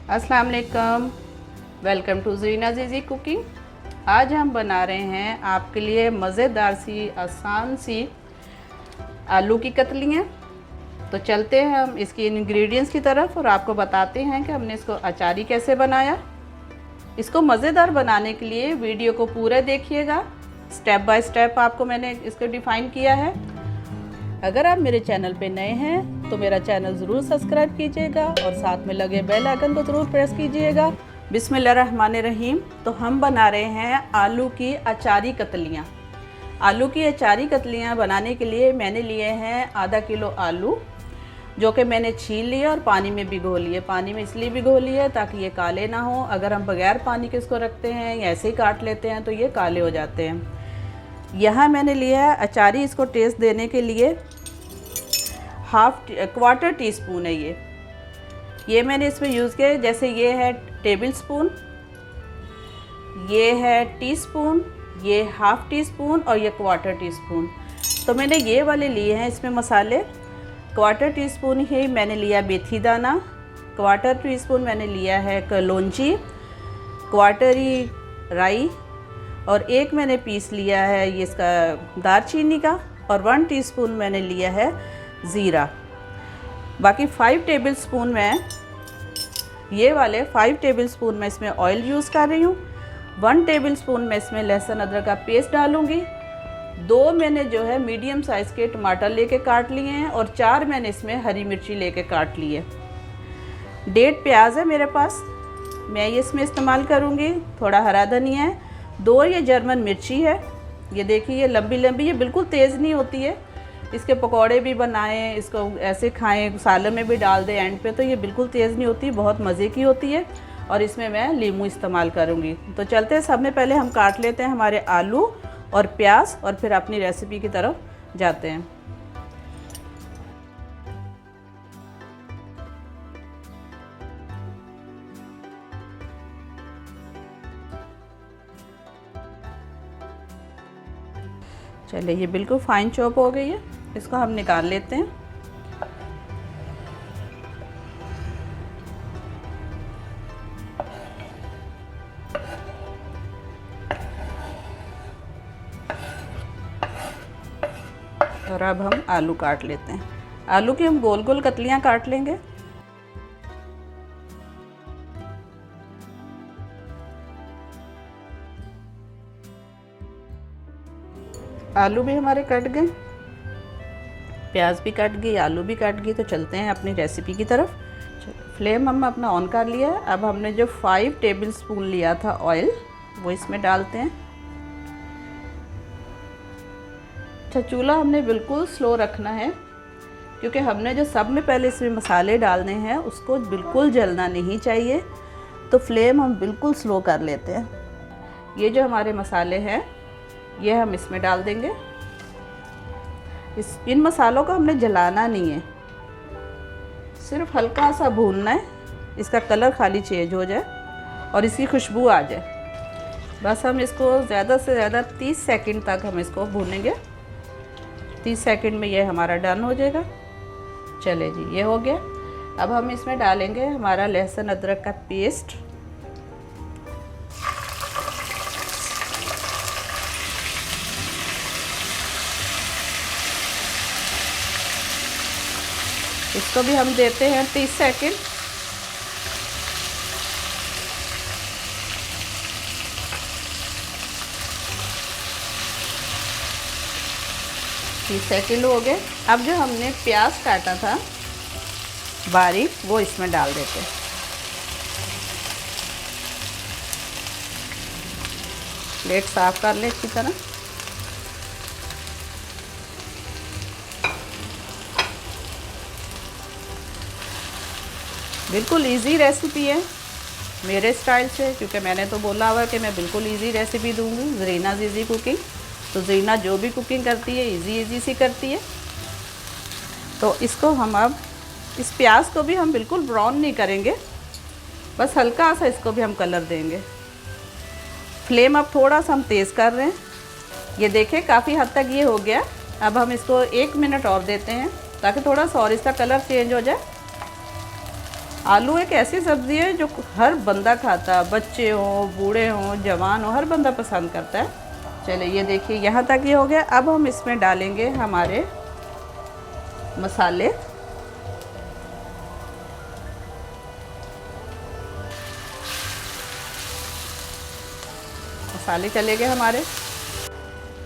अस्सलाम वालेकुम, welcome to Zarina ज़ीज़ी cooking. आज हम बना रहे हैं आपके लिए मज़ेदार सी आसान सी आलू की कतलियाँ। तो चलते हैं हम इसकी इंग्रेडिएंट्स की तरफ और आपको बताते हैं कि हमने इसको अचारी कैसे बनाया। इसको मज़ेदार बनाने के लिए वीडियो को पूरा देखिएगा, स्टेप बाय स्टेप आपको मैंने इसको डिफ़ाइन किया है। अगर आप मेरे चैनल पे नए हैं तो मेरा चैनल ज़रूर सब्सक्राइब कीजिएगा और साथ में लगे बेल आइकन को ज़रूर प्रेस कीजिएगा। बिस्मिल्लाहिर्रहमानिर्रहीम। तो हम बना रहे हैं आलू की अचारी कतलियाँ। आलू की अचारी कतलियाँ बनाने के लिए मैंने लिए हैं आधा किलो आलू, जो कि मैंने छील लिए और पानी में भिगो लिए। पानी में इसलिए भिगो लिए ताकि ये काले ना हो। अगर हम बगैर पानी के इसको रखते हैं या ऐसे ही काट लेते हैं तो ये काले हो जाते हैं। यहाँ मैंने लिया है अचारी, इसको टेस्ट देने के लिए क्वार्टर टी स्पून है ये मैंने इसमें यूज़ किया। जैसे ये है टेबल स्पून, ये है टीस्पून, ये हाफ़ टी स्पून और ये क्वार्टर टी स्पून। तो मैंने ये वाले लिए हैं इसमें मसाले। क्वार्टर टी स्पून ही मैंने लिया मेथी दाना, क्वार्टर टी स्पून मैंने लिया है कलौंजी, क्वार्टर ही राई और एक मैंने पीस लिया है ये इसका दालचीनी का और 1 टीस्पून मैंने लिया है ज़ीरा। बाकी 5 टेबल स्पून मैं ये वाले 5 टेबल स्पून मैं इसमें ऑयल यूज़ कर रही हूँ। 1 टेबल स्पून मैं इसमें लहसुन अदरक का पेस्ट डालूँगी। 2 मैंने जो है मीडियम साइज़ के टमाटर लेके काट लिए हैं और 4 मैंने इसमें हरी मिर्ची लेके काट ली है। 1.5 प्याज है मेरे पास, मैं ये इसमें इस्तेमाल करूँगी। थोड़ा हरा धनिया है। 2 ये जर्मन मिर्ची है, ये देखिए ये लंबी लंबी, ये बिल्कुल तेज़ नहीं होती है। इसके पकौड़े भी बनाएं, इसको ऐसे खाएं, सालन में भी डाल दें एंड पे, तो ये बिल्कुल तेज़ नहीं होती, बहुत मज़े की होती है। और इसमें मैं नींबू इस्तेमाल करूँगी। तो चलते हैं, सब में पहले हम काट लेते हैं हमारे आलू और प्याज और फिर अपनी रेसिपी की तरफ जाते हैं। चलिए ये बिल्कुल फाइन चॉप हो गई है, इसको हम निकाल लेते हैं। और अब हम आलू काट लेते हैं। आलू की हम गोल गोल कतलियाँ काट लेंगे। आलू भी हमारे कट गए, प्याज भी कट गई, आलू भी कट गई। तो चलते हैं अपनी रेसिपी की तरफ। फ्लेम हम अपना ऑन कर लिया है। अब हमने जो 5 टेबल स्पून लिया था ऑयल, वो इसमें डालते हैं। अच्छा, चूल्हा हमने बिल्कुल स्लो रखना है क्योंकि हमने जो सब में पहले इसमें मसाले डालने हैं उसको बिल्कुल जलना नहीं चाहिए। तो फ्लेम हम बिल्कुल स्लो कर लेते हैं। ये जो हमारे मसाले हैं ये हम इसमें डाल देंगे। इन मसालों को हमने जलाना नहीं है, सिर्फ हल्का सा भूनना है, इसका कलर खाली चेंज हो जाए और इसकी खुशबू आ जाए। बस हम इसको ज़्यादा से ज़्यादा 30 सेकंड तक हम इसको भूनेंगे। 30 सेकंड में ये हमारा डन हो जाएगा। चले जी, ये हो गया। अब हम इसमें डालेंगे हमारा लहसुन अदरक का पेस्ट। इसको भी हम देते हैं 30 सेकंड। सेकंड हो गए। अब जो हमने प्याज काटा था बारीक, वो इसमें डाल देते हैं। प्लेट साफ कर ले अच्छी तरह। बिल्कुल इजी रेसिपी है मेरे स्टाइल से, क्योंकि मैंने तो बोला हुआ है कि मैं बिल्कुल इजी रेसिपी दूंगी। ज़रीना ज़ीज़ी कुकिंग, तो ज़रीना जो भी कुकिंग करती है इजी सी करती है। तो इसको हम अब इस प्याज को भी हम बिल्कुल ब्राउन नहीं करेंगे, बस हल्का सा इसको भी हम कलर देंगे। फ्लेम अब थोड़ा सा हम तेज़ कर रहे हैं। ये देखें काफ़ी हद तक ये हो गया। अब हम इसको 1 मिनट और देते हैं ताकि थोड़ा सा और इसका कलर चेंज हो जाए। आलू एक ऐसी सब्ज़ी है जो हर बंदा खाता है, बच्चे हों, बूढ़े हों, जवान हो, हर बंदा पसंद करता है। चलिए ये देखिए यहाँ तक ये हो गया। अब हम इसमें डालेंगे हमारे मसाले। मसाले चले गए हमारे।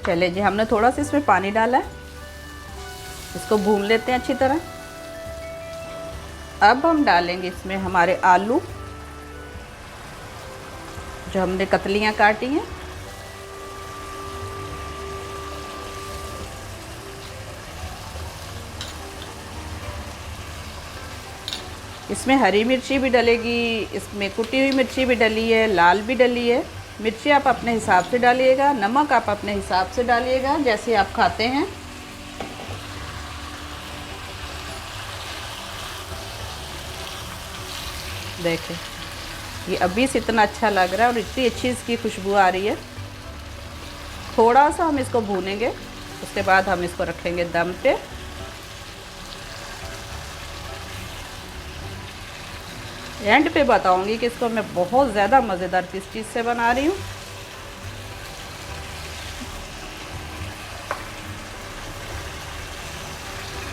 चले जी, हमने थोड़ा सा इसमें पानी डाला है, इसको भून लेते हैं अच्छी तरह। अब हम डालेंगे इसमें हमारे आलू जो हमने कतलियाँ काटी हैं। इसमें हरी मिर्ची भी डलेगी, इसमें कुटी हुई मिर्ची भी डली है, लाल भी डली है। मिर्ची आप अपने हिसाब से डालिएगा, नमक आप अपने हिसाब से डालिएगा जैसे आप खाते हैं। देखें ये अभी से इतना अच्छा लग रहा है और इतनी अच्छी इसकी खुशबू आ रही है। थोड़ा सा हम इसको भूनेंगे, उसके बाद हम इसको रखेंगे दम पे। एंड पे बताऊंगी कि इसको मैं बहुत ज़्यादा मज़ेदार किस चीज़ से बना रही हूँ।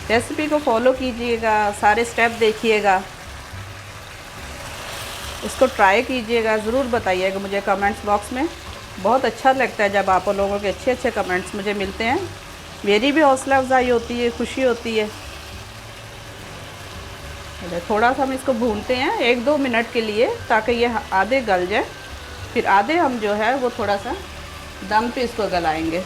रेसिपी को फॉलो कीजिएगा, सारे स्टेप देखिएगा, इसको ट्राई कीजिएगा, ज़रूर बताइएगा मुझे कमेंट्स बॉक्स में। बहुत अच्छा लगता है जब आप लोगों के अच्छे अच्छे कमेंट्स मुझे मिलते हैं, मेरी भी हौसला अफजाई होती है, खुशी होती है। थोड़ा सा हम इसको भूनते हैं 1-2 मिनट के लिए ताकि ये आधे गल जाए, फिर आधे हम जो है वो थोड़ा सा दम पे इसको गलाएंगे।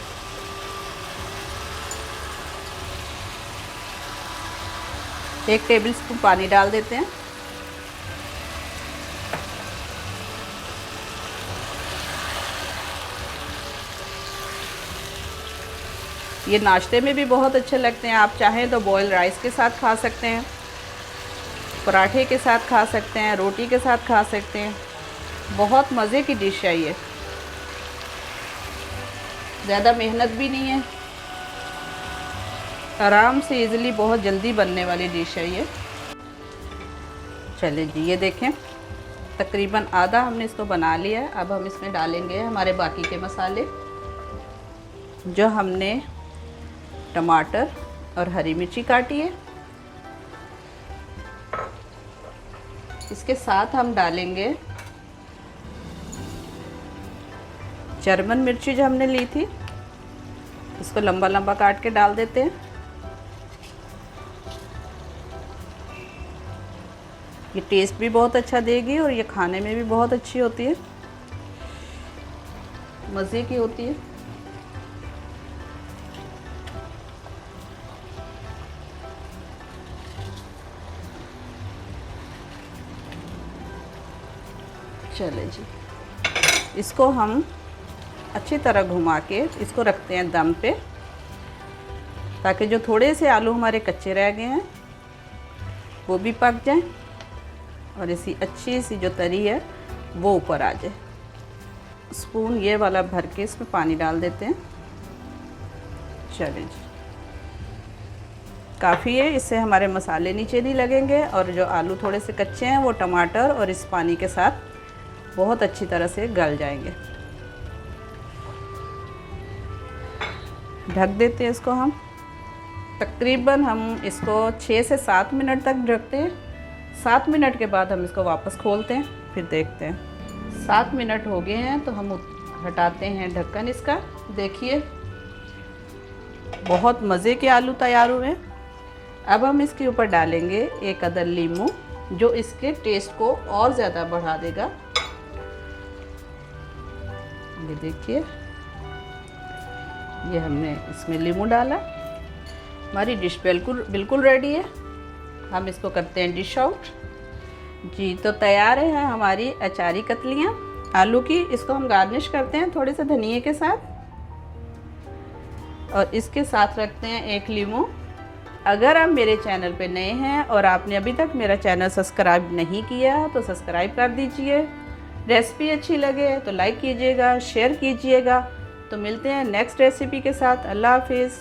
एक टेबल स्पून पानी डाल देते हैं। ये नाश्ते में भी बहुत अच्छे लगते हैं। आप चाहें तो बॉयल राइस के साथ खा सकते हैं, पराठे के साथ खा सकते हैं, रोटी के साथ खा सकते हैं। बहुत मज़े की डिश है ये, ज़्यादा मेहनत भी नहीं है, आराम से इजीली बहुत जल्दी बनने वाली डिश है ये। चलिए जी, ये देखें तकरीबन आधा हमने इसको बना लिया है। अब हम इसमें डालेंगे हमारे बाकी के मसाले जो हमने टमाटर और हरी मिर्ची काटी है। इसके साथ हम डालेंगे जर्मन मिर्ची जो हमने ली थी, इसको लंबा लंबा काट के डाल देते हैं। ये टेस्ट भी बहुत अच्छा देगी और ये खाने में भी बहुत अच्छी होती है, मज़े की होती है। चले जी, इसको हम अच्छी तरह घुमा के इसको रखते हैं दम पे, ताकि जो थोड़े से आलू हमारे कच्चे रह गए हैं वो भी पक जाएं और इसी अच्छी सी जो तरी है वो ऊपर आ जाए। स्पून ये वाला भर के इसमें पानी डाल देते हैं। चले जी, काफ़ी है, इससे हमारे मसाले नीचे नहीं लगेंगे और जो आलू थोड़े से कच्चे हैं वो टमाटर और इस पानी के साथ बहुत अच्छी तरह से गल जाएंगे। ढक देते हैं इसको हम। तकरीबन हम इसको 6 से 7 मिनट तक ढकते हैं। 7 मिनट के बाद हम इसको वापस खोलते हैं, फिर देखते हैं। 7 मिनट हो गए हैं तो हम हटाते हैं ढक्कन इसका। देखिए बहुत मज़े के आलू तैयार हुए हैं। अब हम इसके ऊपर डालेंगे 1 अदद नींबू, जो इसके टेस्ट को और ज़्यादा बढ़ा देगा। ये देखिए, ये हमने इसमें नींबू डाला। हमारी डिश बिल्कुल रेडी है। हम इसको करते हैं डिश आउट जी। तो तैयार है हमारी अचारी कतलियाँ आलू की। इसको हम गार्निश करते हैं थोड़े से धनिए के साथ और इसके साथ रखते हैं 1 नींबू। अगर आप मेरे चैनल पे नए हैं और आपने अभी तक मेरा चैनल सब्सक्राइब नहीं किया तो सब्सक्राइब कर दीजिए। रेसिपी अच्छी लगे तो लाइक कीजिएगा, शेयर कीजिएगा। तो मिलते हैं नेक्स्ट रेसिपी के साथ। अल्लाह हाफिज़।